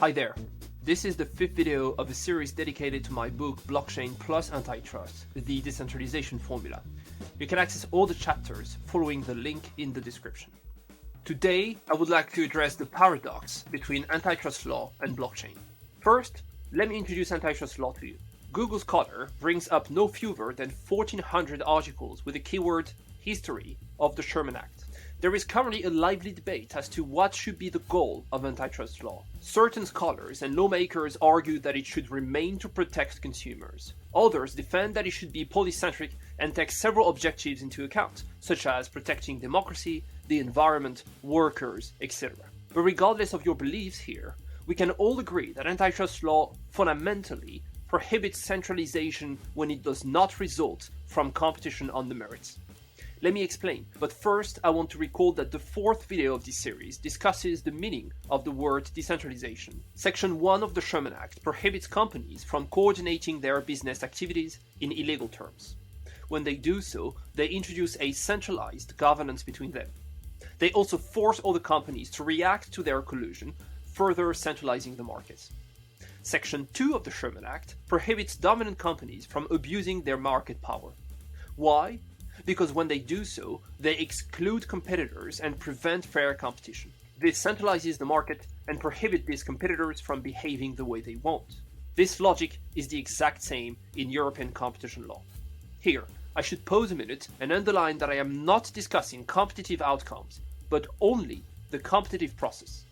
Hi there. This is the fifth video of a series dedicated to my book Blockchain plus Antitrust, the Decentralization Formula. You can access all the chapters following the link in the description. Today, I would like to address the paradox between antitrust law and blockchain. First, let me introduce antitrust law to you. Google Scholar brings up no fewer than 1,400 articles with the keyword history of the Sherman Act. There is currently a lively debate as to what should be the goal of antitrust law. Certain scholars and lawmakers argue that it should remain to protect consumers. Others defend that it should be polycentric and take several objectives into account, such as protecting democracy, the environment, workers, etc. But regardless of your beliefs here, we can all agree that antitrust law fundamentally prohibits centralization when it does not result from competition on the merits. Let me explain, but first I want to recall that the fourth video of this series discusses the meaning of the word decentralization. Section 1 of the Sherman Act prohibits companies from coordinating their business activities in illegal terms. When they do so, they introduce a centralized governance between them. They also force other companies to react to their collusion, further centralizing the market. Section 2 of the Sherman Act prohibits dominant companies from abusing their market power. Why? Because when they do so, they exclude competitors and prevent fair competition. This centralizes the market and prohibits these competitors from behaving the way they want. This logic is the exact same in European competition law. Here, I should pause a minute and underline that I am not discussing competitive outcomes, but only the competitive process.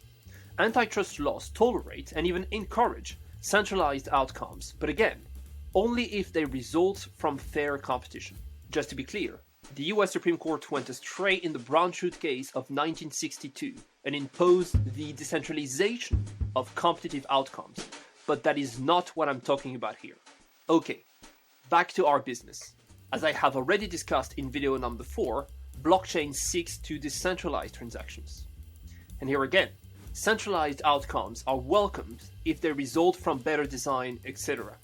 Antitrust laws tolerate and even encourage centralized outcomes, but again, only if they result from fair competition. Just to be clear, the US Supreme Court went astray in the Brown Shoot case of 1962 and imposed the decentralization of competitive outcomes, but that is not what I'm talking about here. Okay, back to our business. As I have already discussed in video number 4, blockchain seeks to decentralize transactions. And here again, centralized outcomes are welcomed if they result from better design, etc.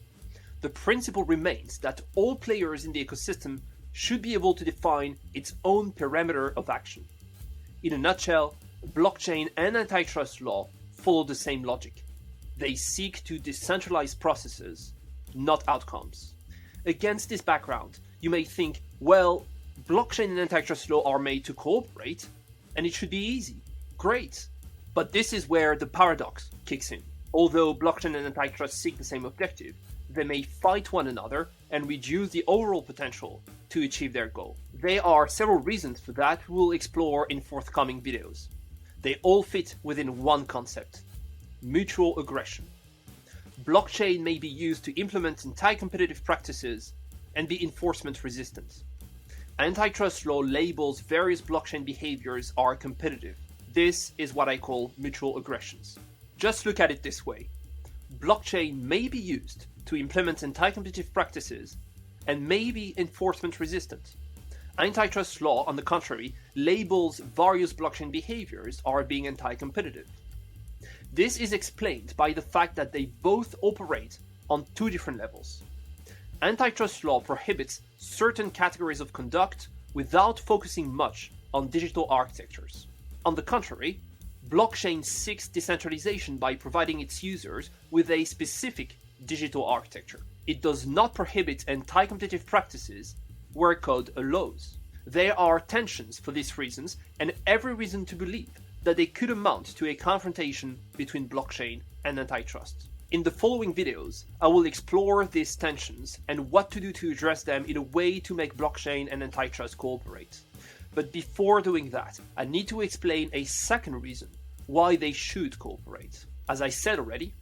The principle remains that all players in the ecosystem should be able to define its own parameter of action. In a nutshell, blockchain and antitrust law follow the same logic. They seek to decentralize processes, not outcomes. Against this background, you may think, well, blockchain and antitrust law are made to cooperate, and it should be easy. Great. But this is where the paradox kicks in. Although blockchain and antitrust seek the same objective, they may fight one another and reduce the overall potential to achieve their goal. There are several reasons for that we'll explore in forthcoming videos. They all fit within one concept: mutual aggression. Blockchain may be used to implement anti-competitive practices and be enforcement resistant. Antitrust law labels various blockchain behaviors are competitive. This is what I call mutual aggressions. Just look at it this way. Blockchain may be used to implement anti-competitive practices and may be enforcement resistant. Antitrust law, on the contrary, labels various blockchain behaviors are being anti-competitive. This is explained by the fact that they both operate on two different levels. Antitrust law prohibits certain categories of conduct without focusing much on digital architectures. On the contrary, blockchain seeks decentralization by providing its users with a specific digital architecture. It does not prohibit anti-competitive practices where code allows. There are tensions for these reasons and every reason to believe that they could amount to a confrontation between blockchain and antitrust. In the following videos, I will explore these tensions and what to do to address them in a way to make blockchain and antitrust cooperate. But before doing that, I need to explain a second reason why they should cooperate. As I said already,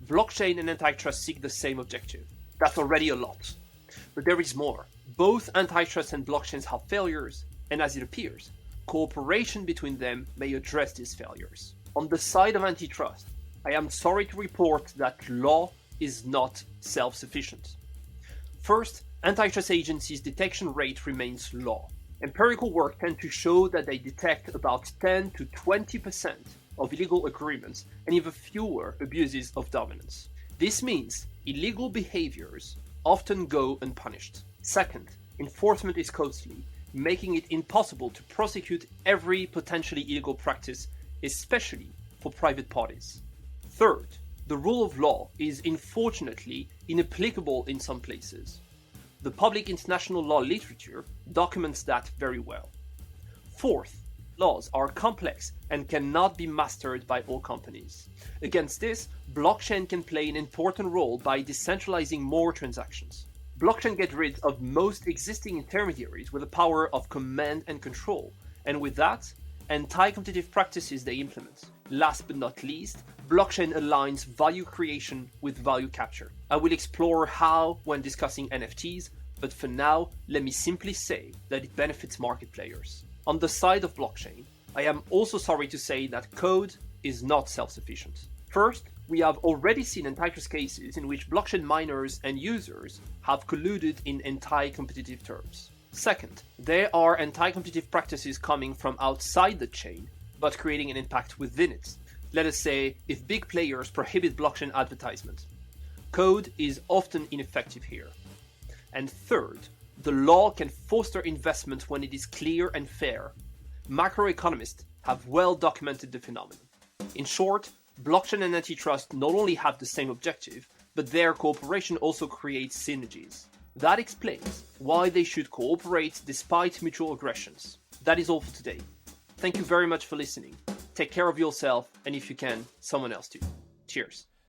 blockchain and antitrust seek the same objective. That's already a lot. But there is more. Both antitrust and blockchains have failures, and as it appears, cooperation between them may address these failures. On the side of antitrust, I am sorry to report that law is not self-sufficient. First, antitrust agencies' detection rate remains low. Empirical work tends to show that they detect about 10 to 20% of illegal agreements and even fewer abuses of dominance. This means illegal behaviors often go unpunished. Second, enforcement is costly, making it impossible to prosecute every potentially illegal practice, especially for private parties. Third, The rule of law is unfortunately inapplicable in some places. The public international law literature documents that very well. Fourth, laws are complex and cannot be mastered by all companies. Against this, blockchain can play an important role by decentralizing more transactions. Blockchain gets rid of most existing intermediaries with the power of command and control, and with that, anti-competitive practices they implement. Last but not least, blockchain aligns value creation with value capture. I will explore how when discussing NFTs, but for now, let me simply say that it benefits market players. On the side of blockchain, I am also sorry to say that code is not self-sufficient. First, we have already seen antitrust cases in which blockchain miners and users have colluded in anti-competitive terms. Second, there are anti-competitive practices coming from outside the chain, but creating an impact within it. Let us say, if big players prohibit blockchain advertisement. Code is often ineffective here. And third, the law can foster investment when it is clear and fair. Macroeconomists have well documented the phenomenon. In short, blockchain and antitrust not only have the same objective, but their cooperation also creates synergies. That explains why they should cooperate despite mutual aggressions. That is all for today. Thank you very much for listening. Take care of yourself, and if you can, someone else too. Cheers.